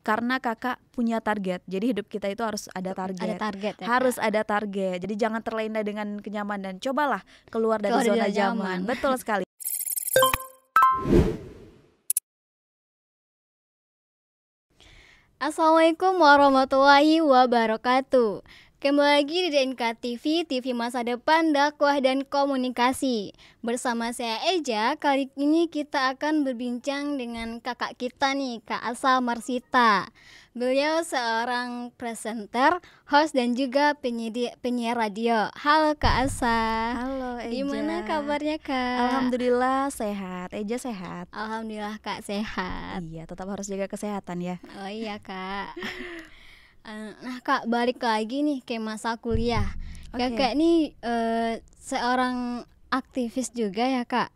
karena kakak punya target. Jadi hidup kita itu harus ada target. Ada target ya, Harus Kak? ada target. Jadi jangan terlena dengan kenyamanan. Cobalah keluar dari Keluar zona dari nyaman. zaman. Betul sekali. Assalamualaikum warahmatullahi wabarakatuh. Kembali lagi di DNK TV, TV Masa Depan Dakwah dan Komunikasi. Bersama saya Eja, kali ini kita akan berbincang dengan kakak kita nih, Kak Asa Marsita. Beliau seorang presenter, host dan juga penyiar radio. Halo Kak Asa. Halo Eja. Gimana kabarnya Kak? Alhamdulillah sehat. Eja sehat. Alhamdulillah Kak sehat. Iya, tetap harus jaga kesehatan ya. Oh iya Kak. Nah Kak, balik lagi nih ke masa kuliah. Oke. Kakak nih seorang aktivis juga ya Kak.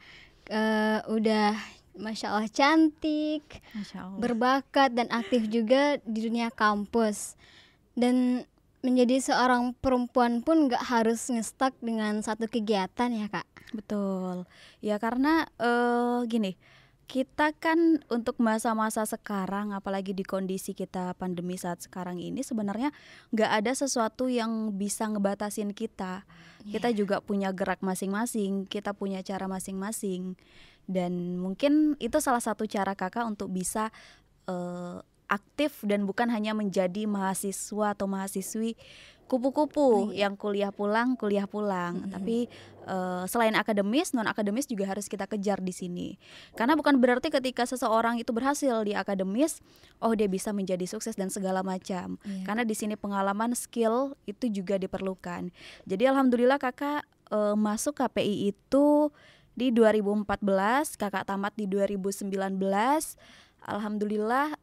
Udah Masya Allah cantik, Masya Allah. berbakat dan aktif juga di dunia kampus. Dan menjadi seorang perempuan pun gak harus ngestak dengan satu kegiatan ya Kak. Betul. Ya karena gini, kita kan untuk masa-masa sekarang, apalagi di kondisi kita pandemi saat sekarang ini, sebenarnya nggak ada sesuatu yang bisa ngebatasin kita. Kita juga punya gerak masing-masing, kita punya cara masing-masing, dan mungkin itu salah satu cara kakak untuk bisa aktif dan bukan hanya menjadi mahasiswa atau mahasiswi kupu-kupu yang kuliah pulang, tapi selain akademis, non akademis juga harus kita kejar di sini. Karena bukan berarti ketika seseorang itu berhasil di akademis, oh dia bisa menjadi sukses dan segala macam. Karena di sini pengalaman, skill itu juga diperlukan. Jadi alhamdulillah kakak masuk KPI itu di 2014, kakak tamat di 2019. Alhamdulillah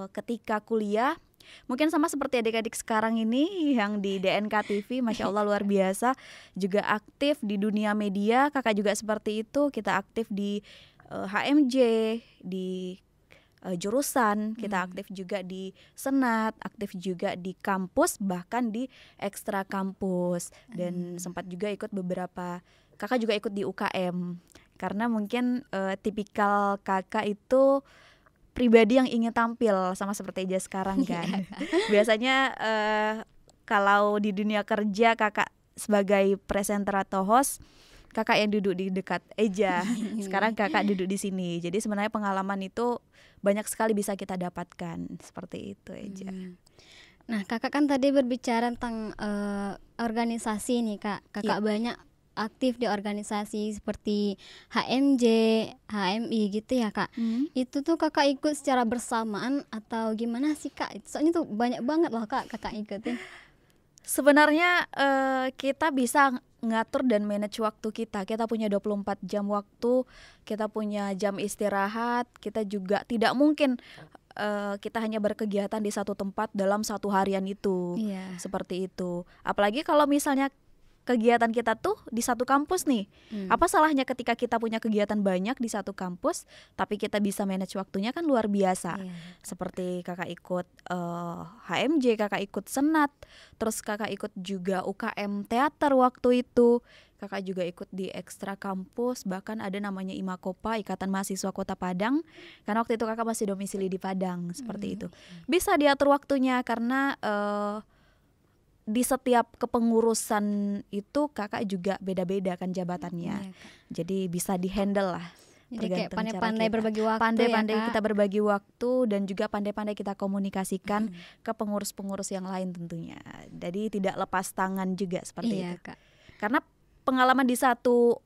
ketika kuliah mungkin sama seperti adik-adik sekarang ini yang di DNK TV, Masya Allah luar biasa, juga aktif di dunia media. Kakak juga seperti itu, kita aktif di HMJ, di jurusan, kita aktif juga di senat, aktif juga di kampus, bahkan di ekstra kampus. Dan sempat juga ikut beberapa, kakak juga ikut di UKM. Karena mungkin tipikal kakak itu pribadi yang ingin tampil sama seperti Eja sekarang kan. Biasanya kalau di dunia kerja kakak sebagai presenter atau host, kakak yang duduk di dekat Eja. Sekarang kakak duduk di sini. Jadi sebenarnya pengalaman itu banyak sekali bisa kita dapatkan. Seperti itu Eja. Nah kakak kan tadi berbicara tentang organisasi nih Kak. Kakak banyak aktif di organisasi seperti HMJ, HMI gitu ya Kak. Itu tuh kakak ikut secara bersamaan atau gimana sih Kak? Soalnya tuh banyak banget loh Kak kakak ikutin. Sebenarnya kita bisa ngatur dan manage waktu kita. Kita punya 24 jam waktu, kita punya jam istirahat. Kita juga tidak mungkin kita hanya berkegiatan di satu tempat dalam satu harian itu. Seperti itu. Apalagi kalau misalnya kegiatan kita tuh di satu kampus nih. Apa salahnya ketika kita punya kegiatan banyak di satu kampus, tapi kita bisa manage waktunya, kan luar biasa. Seperti kakak ikut HMJ, kakak ikut senat, terus kakak ikut juga UKM teater waktu itu. Kakak juga ikut di ekstra kampus, bahkan ada namanya IMAKOPA, Ikatan Mahasiswa Kota Padang. Karena waktu itu kakak masih domisili di Padang, seperti itu. Bisa diatur waktunya karena di setiap kepengurusan itu kakak juga beda-beda kan jabatannya. Jadi bisa dihandle lah. Jadi kayak pandai-pandai berbagi waktu. Pandai-pandai kita berbagi waktu dan juga pandai-pandai kita komunikasikan ke pengurus-pengurus yang lain tentunya. Jadi tidak lepas tangan juga seperti itu. Kak. Karena pengalaman di satu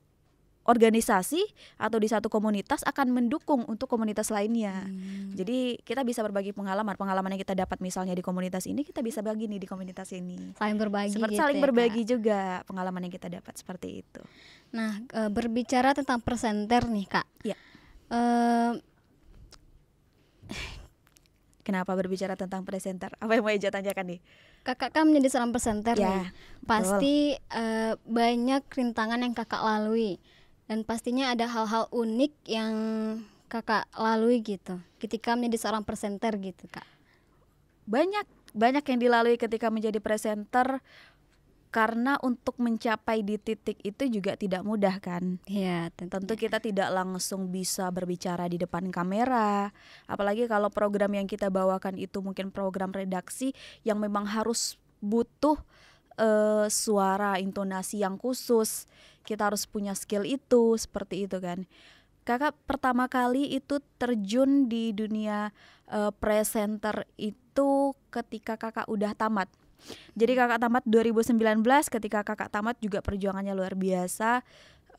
organisasi atau di satu komunitas akan mendukung untuk komunitas lainnya. Jadi kita bisa berbagi pengalaman yang kita dapat misalnya di komunitas ini, kita bisa bagi nih di komunitas ini. Saling berbagi seperti gitu saling ya, berbagi Kak. juga pengalaman yang kita dapat seperti itu. Nah, berbicara tentang presenter nih Kak. Ya. Kenapa berbicara tentang presenter? Apa yang mau Eja tanyakan nih? Kakak kan menjadi seorang presenter nih. Pasti banyak rintangan yang kakak lalui. Dan pastinya ada hal-hal unik yang kakak lalui gitu ketika menjadi seorang presenter gitu Kak. Banyak yang dilalui ketika menjadi presenter. Karena untuk mencapai di titik itu juga tidak mudah kan. Iya, Tentu kita tidak langsung bisa berbicara di depan kamera. Apalagi kalau program yang kita bawakan itu mungkin program redaksi yang memang harus butuh suara, intonasi yang khusus. Kita harus punya skill itu, seperti itu kan. Kakak pertama kali itu terjun di dunia presenter itu ketika kakak udah tamat. Jadi kakak tamat 2019, ketika kakak tamat juga perjuangannya luar biasa.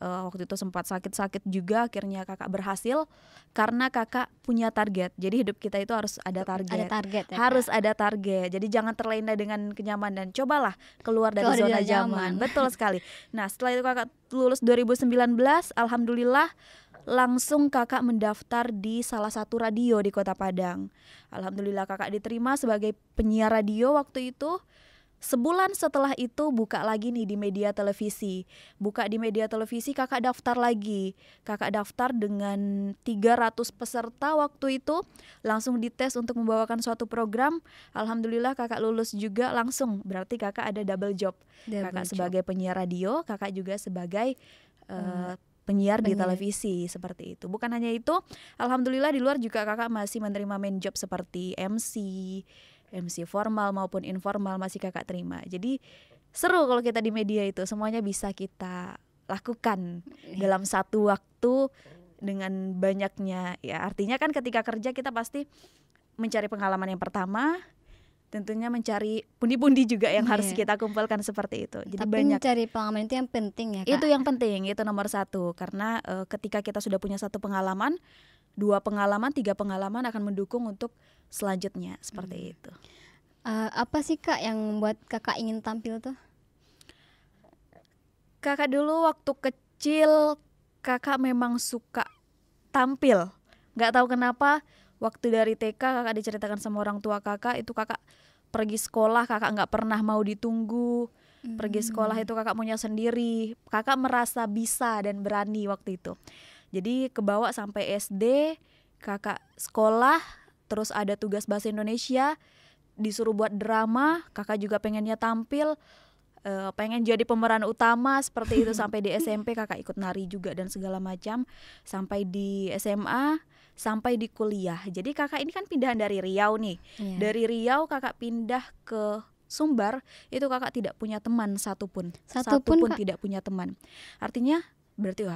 Waktu itu sempat sakit-sakit juga, akhirnya kakak berhasil karena kakak punya target. Jadi hidup kita itu harus ada target. Harus ada target. Jadi jangan terlena dengan kenyamanan. Cobalah keluar dari zona nyaman. Betul sekali. Nah, setelah itu kakak lulus 2019, alhamdulillah langsung kakak mendaftar di salah satu radio di Kota Padang. Alhamdulillah kakak diterima sebagai penyiar radio waktu itu. Sebulan setelah itu buka lagi nih di media televisi. Buka di media televisi, kakak daftar lagi. Kakak daftar dengan 300 peserta waktu itu. Langsung dites untuk membawakan suatu program. Alhamdulillah kakak lulus juga langsung. Berarti kakak ada double job. Kakak sebagai penyiar radio, kakak juga sebagai penyiar di televisi, seperti itu. Bukan hanya itu, alhamdulillah di luar juga kakak masih menerima main job seperti MC formal maupun informal masih kakak terima. Jadi seru kalau kita di media itu, semuanya bisa kita lakukan dalam satu waktu dengan banyaknya. Ya artinya kan ketika kerja kita pasti mencari pengalaman yang pertama, tentunya mencari pundi-pundi juga yang harus kita kumpulkan seperti itu. Jadi tapi banyak. mencari pengalaman itu yang penting ya, Kak? Itu yang penting, itu nomor satu. Karena ketika kita sudah punya satu pengalaman, 2 pengalaman, 3 pengalaman akan mendukung untuk selanjutnya, seperti itu. Apa sih Kak yang membuat kakak ingin tampil tuh? Kakak dulu waktu kecil, kakak memang suka tampil. Gak tahu kenapa, waktu dari TK kakak diceritakan sama orang tua kakak, itu kakak pergi sekolah, kakak gak pernah mau ditunggu. Pergi sekolah itu kakak punya sendiri. Kakak merasa bisa dan berani waktu itu. Jadi kebawa sampai SD, kakak sekolah, terus ada tugas bahasa Indonesia, disuruh buat drama, kakak juga pengennya tampil, pengen jadi pemeran utama seperti itu. Sampai di SMP kakak ikut nari juga dan segala macam. Sampai di SMA, sampai di kuliah. Jadi kakak ini kan pindahan dari Riau nih. Dari Riau kakak pindah ke Sumbar, itu kakak tidak punya teman satupun tidak punya teman. Artinya berarti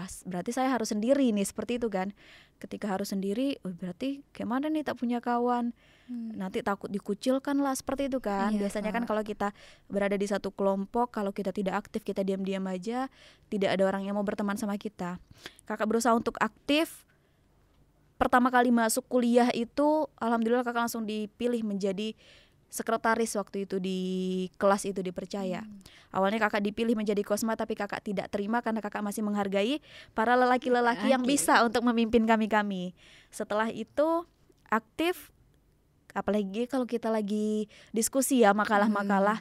saya harus sendiri nih, seperti itu kan. Ketika harus sendiri, berarti gimana nih tak punya kawan, nanti takut dikucilkan lah, seperti itu kan. Biasanya kan kalau kita berada di satu kelompok, kalau kita tidak aktif, kita diam-diam aja, tidak ada orang yang mau berteman sama kita. Kakak berusaha untuk aktif. Pertama kali masuk kuliah itu, alhamdulillah kakak langsung dipilih menjadi sekretaris waktu itu di kelas itu, dipercaya. Awalnya kakak dipilih menjadi kosma, tapi kakak tidak terima karena kakak masih menghargai para lelaki-lelaki yang bisa untuk memimpin kami-kami. Setelah itu aktif, apalagi kalau kita lagi diskusi ya, makalah-makalah,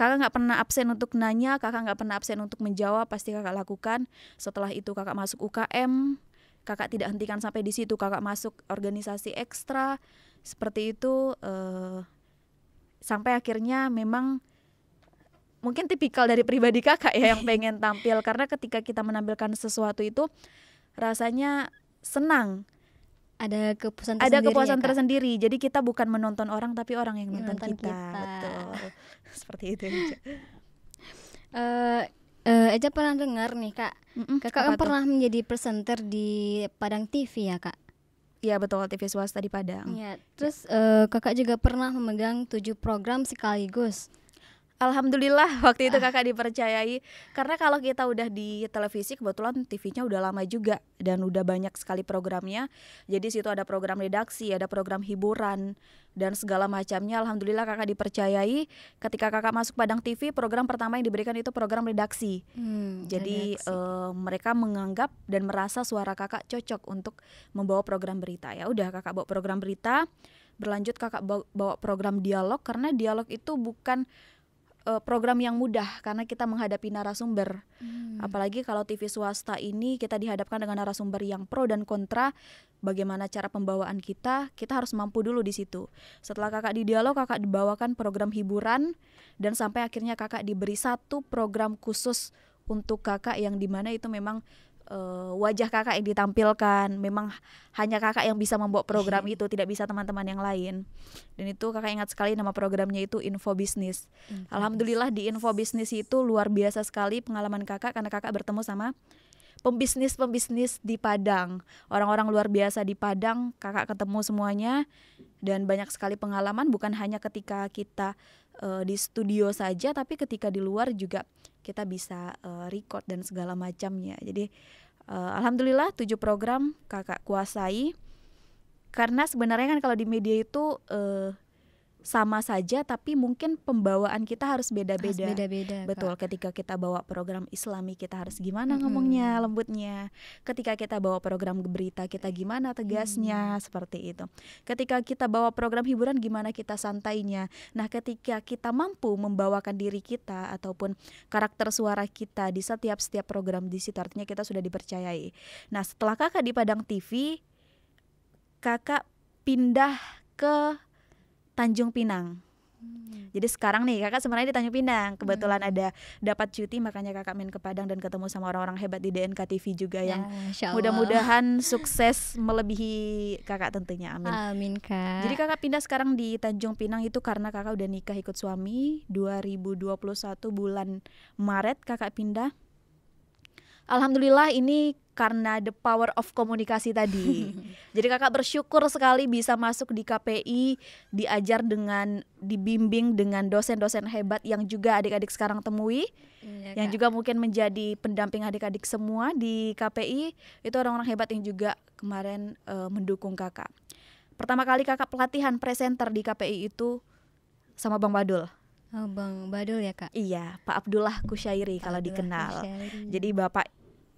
kakak nggak pernah absen untuk nanya, kakak nggak pernah absen untuk menjawab, pasti kakak lakukan. Setelah itu kakak masuk UKM, kakak tidak hentikan sampai di situ, kakak masuk organisasi ekstra, seperti itu. Sampai akhirnya memang mungkin tipikal dari pribadi kakak ya yang pengen tampil, karena ketika kita menampilkan sesuatu itu rasanya senang, ada kepuasan tersendiri. Jadi kita bukan menonton orang, tapi orang yang nonton kita. Betul. Seperti itu aja. Eja pernah dengar nih Kak, kakak kan pernah menjadi presenter di Padang TV ya Kak? Iya betul, TV swasta di Padang. Ya, terus kakak juga pernah memegang 7 program sekaligus. Alhamdulillah waktu itu kakak dipercayai. Karena kalau kita udah di televisi, kebetulan TV-nya udah lama juga dan udah banyak sekali programnya. Jadi situ ada program redaksi, ada program hiburan dan segala macamnya. Alhamdulillah kakak dipercayai. Ketika kakak masuk Padang TV, program pertama yang diberikan itu program redaksi. Jadi mereka menganggap dan merasa suara kakak cocok untuk membawa program berita. Ya udah, kakak bawa program berita. Berlanjut kakak bawa program dialog, karena dialog itu bukan program yang mudah karena kita menghadapi narasumber. Apalagi kalau TV swasta ini kita dihadapkan dengan narasumber yang pro dan kontra. Bagaimana cara pembawaan kita harus mampu dulu di situ. Setelah kakak di dialog, kakak dibawakan program hiburan dan sampai akhirnya kakak diberi satu program khusus untuk kakak yang dimana itu memang wajah kakak yang ditampilkan, memang hanya kakak yang bisa membawa program itu, tidak bisa teman-teman yang lain. Dan itu kakak ingat sekali nama programnya itu Info Bisnis. Alhamdulillah di Info Bisnis itu luar biasa sekali pengalaman kakak karena kakak bertemu sama pembisnis di Padang, orang-orang luar biasa di Padang. Kakak ketemu semuanya dan banyak sekali pengalaman, bukan hanya ketika kita di studio saja, tapi ketika di luar juga kita bisa record dan segala macamnya. Jadi alhamdulillah 7 program kakak kuasai. Karena sebenarnya kan kalau di media itu sama saja, tapi mungkin pembawaan kita harus beda-beda. Betul, Kak. Ketika kita bawa program Islami kita harus gimana ngomongnya, lembutnya. Ketika kita bawa program berita kita gimana tegasnya, seperti itu. Ketika kita bawa program hiburan gimana kita santainya. Nah, ketika kita mampu membawakan diri kita ataupun karakter suara kita di setiap program di situ, artinya kita sudah dipercayai. Nah, setelah kakak di Padang TV, kakak pindah ke Tanjung Pinang. Jadi sekarang nih kakak sebenarnya di Tanjung Pinang. Kebetulan ada dapat cuti, makanya kakak main ke Padang dan ketemu sama orang-orang hebat di DNK TV juga yang mudah-mudahan sukses melebihi kakak tentunya. Amin. Amin, Kak. Jadi kakak pindah sekarang di Tanjung Pinang itu karena kakak udah nikah ikut suami 2021 bulan Maret kakak pindah. Alhamdulillah ini karena the power of komunikasi tadi. Jadi kakak bersyukur sekali bisa masuk di KPI, diajar dibimbing dengan dosen-dosen hebat yang juga adik-adik sekarang temui, yang juga mungkin menjadi pendamping adik-adik semua di KPI. Itu orang-orang hebat yang juga kemarin mendukung kakak. Pertama kali kakak pelatihan presenter di KPI itu sama Bang Badul. Oh, Bang Badul ya, Kak? Iya, Pak Abdullah Kusyairi kalau dikenal. Jadi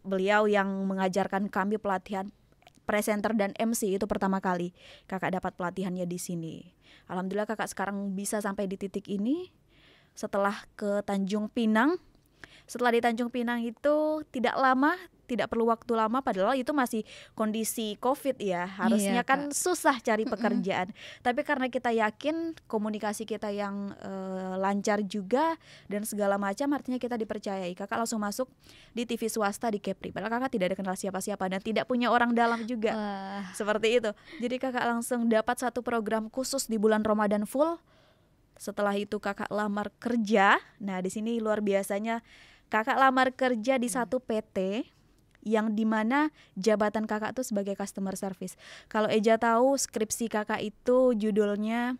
beliau yang mengajarkan kami pelatihan presenter dan MC itu pertama kali kakak dapat pelatihannya di sini. Alhamdulillah kakak sekarang bisa sampai di titik ini setelah ke Tanjung Pinang. Setelah di Tanjung Pinang itu tidak perlu waktu lama, padahal itu masih kondisi COVID ya. Harusnya kan susah cari pekerjaan. Tapi karena kita yakin komunikasi kita yang lancar juga dan segala macam, artinya kita dipercayai. Kakak langsung masuk di TV swasta di Kepri. Padahal kakak tidak ada kenal siapa-siapa dan tidak punya orang dalam juga. Seperti itu. Jadi kakak langsung dapat satu program khusus di bulan Ramadan full. Setelah itu kakak lamar kerja. Nah, di sini luar biasanya kakak lamar kerja di satu PT yang dimana jabatan kakak tuh sebagai customer service. Kalau Eja tahu skripsi kakak itu judulnya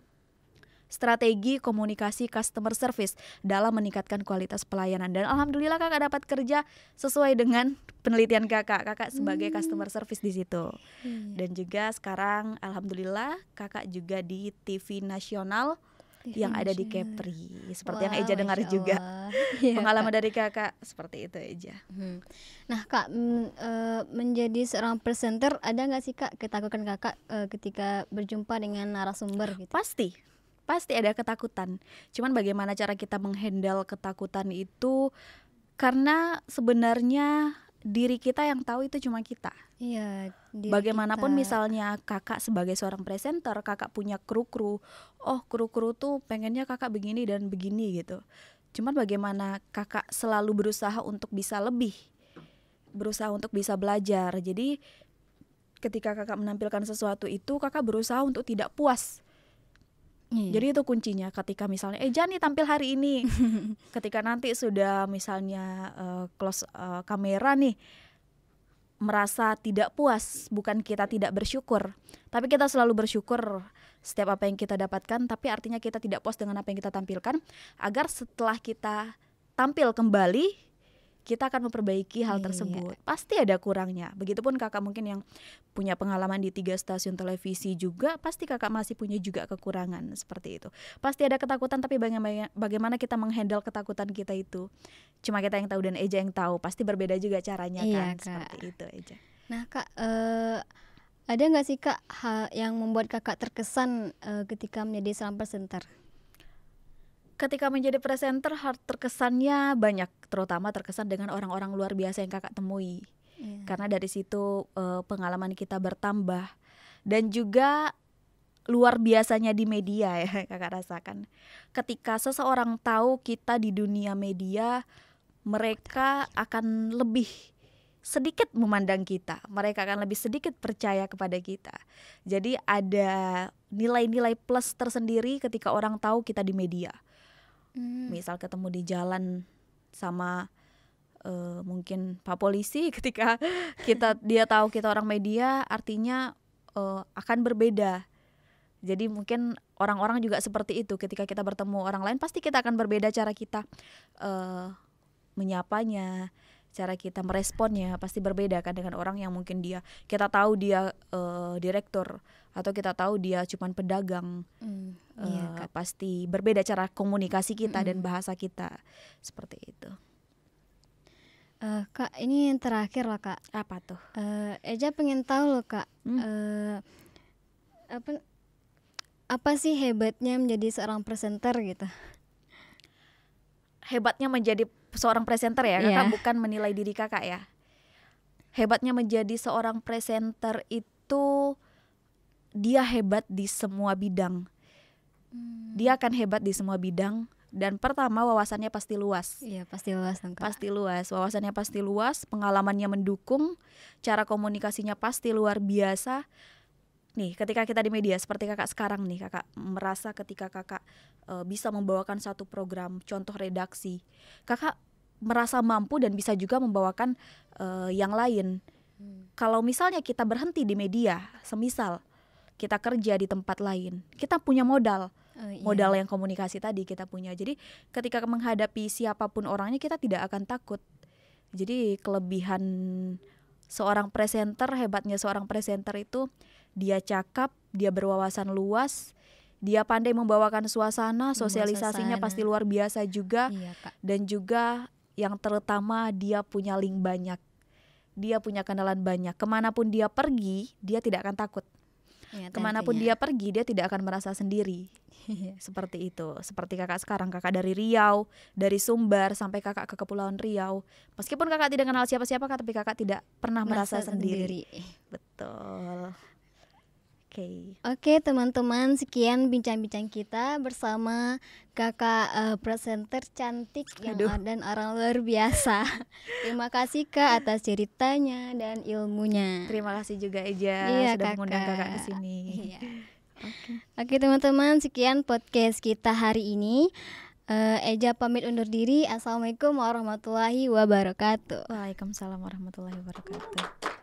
Strategi Komunikasi Customer Service dalam meningkatkan kualitas pelayanan. Dan alhamdulillah kakak dapat kerja sesuai dengan penelitian kakak sebagai customer service di situ. Dan juga sekarang alhamdulillah kakak juga di TV nasional yang ada di Kepri, seperti yang Eja dengar juga. Pengalaman dari kakak seperti itu, Eja. Nah, Kak, menjadi seorang presenter ada nggak sih, Kak, ketakutan kakak ketika berjumpa dengan narasumber gitu? Pasti ada ketakutan. Cuman bagaimana cara kita menghandle ketakutan itu, karena sebenarnya diri kita yang tahu itu cuma kita. Iya. Bagaimanapun kita. Misalnya kakak sebagai seorang presenter, kakak punya kru. Oh, kru tuh pengennya kakak begini dan begini gitu. Cuman bagaimana kakak selalu berusaha untuk bisa lebih, berusaha untuk bisa belajar. Jadi ketika kakak menampilkan sesuatu itu, kakak berusaha untuk tidak puas. Jadi itu kuncinya. Ketika misalnya Eja nih tampil hari ini, ketika nanti sudah misalnya close kamera nih, merasa tidak puas, bukan kita tidak bersyukur, tapi kita selalu bersyukur setiap apa yang kita dapatkan. Tapi artinya kita tidak puas dengan apa yang kita tampilkan, agar setelah kita tampil kembali kita akan memperbaiki hal tersebut. Pasti ada kurangnya. Begitupun kakak mungkin yang punya pengalaman di 3 stasiun televisi juga, pasti kakak masih punya juga kekurangan seperti itu. Pasti ada ketakutan, tapi bagaimana kita menghandle ketakutan kita itu cuma kita yang tahu dan Eja yang tahu. Pasti berbeda juga caranya kan, Kak. Seperti itu, Eja. Nah, Kak, ada nggak sih, Kak, hal yang membuat kakak terkesan ketika menjadi seorang presenter? Ketika menjadi presenter terkesannya banyak, terutama terkesan dengan orang-orang luar biasa yang kakak temui. Karena dari situ pengalaman kita bertambah. Dan juga luar biasanya di media ya kakak rasakan. Ketika seseorang tahu kita di dunia media, mereka akan lebih sedikit memandang kita. Mereka akan lebih sedikit percaya kepada kita. Jadi ada nilai-nilai plus tersendiri ketika orang tahu kita di media. Misal ketemu di jalan sama mungkin Pak Polisi, ketika dia tahu kita orang media, artinya akan berbeda. Jadi mungkin orang-orang juga seperti itu, ketika kita bertemu orang lain pasti kita akan berbeda cara kita menyapanya, cara kita meresponnya pasti berbeda kan dengan orang yang mungkin kita tahu dia direktur atau kita tahu dia cuman pedagang. Pasti berbeda cara komunikasi kita dan bahasa kita seperti itu. Kak, ini yang terakhir lah Kak. Apa tuh? Eja pengen tahu loh Kak, apa sih hebatnya menjadi seorang presenter gitu? Hebatnya menjadi seorang presenter ya, kakak bukan menilai diri kakak ya. Hebatnya menjadi seorang presenter itu dia hebat di semua bidang. Dia akan hebat di semua bidang. Dan pertama, wawasannya pasti luas. Iya, pasti luas dong, Kak. Pasti luas, wawasannya pasti luas, pengalamannya mendukung, cara komunikasinya pasti luar biasa. Nih, ketika kita di media seperti kakak sekarang nih, kakak merasa ketika kakak bisa membawakan satu program, contoh redaksi, kakak merasa mampu dan bisa juga membawakan yang lain. Kalau misalnya kita berhenti di media, semisal kita kerja di tempat lain, kita punya modal. Modal yang komunikasi tadi kita punya. Jadi ketika menghadapi siapapun orangnya, kita tidak akan takut. Jadi kelebihan seorang presenter, hebatnya seorang presenter itu dia cakap, dia berwawasan luas, dia pandai membawakan suasana, sosialisasinya pasti luar biasa juga. Dan juga yang terutama dia punya link banyak, dia punya kenalan banyak. Kemanapun dia pergi, dia tidak akan takut. Kemanapun dia pergi, dia tidak akan merasa sendiri. Seperti itu. Seperti kakak sekarang, kakak dari Riau, dari Sumbar sampai kakak ke Kepulauan Riau. Meskipun kakak tidak kenal siapa-siapa, tapi kakak tidak pernah merasa sendiri. Betul. Oke, teman-teman, sekian bincang-bincang kita bersama kakak presenter cantik dan orang luar biasa. Terima kasih Kak atas ceritanya dan ilmunya. Terima kasih juga Eja sudah mengundang kakak ke sini. Oke, teman-teman, sekian podcast kita hari ini. Eja pamit undur diri. Assalamualaikum warahmatullahi wabarakatuh. Waalaikumsalam warahmatullahi wabarakatuh.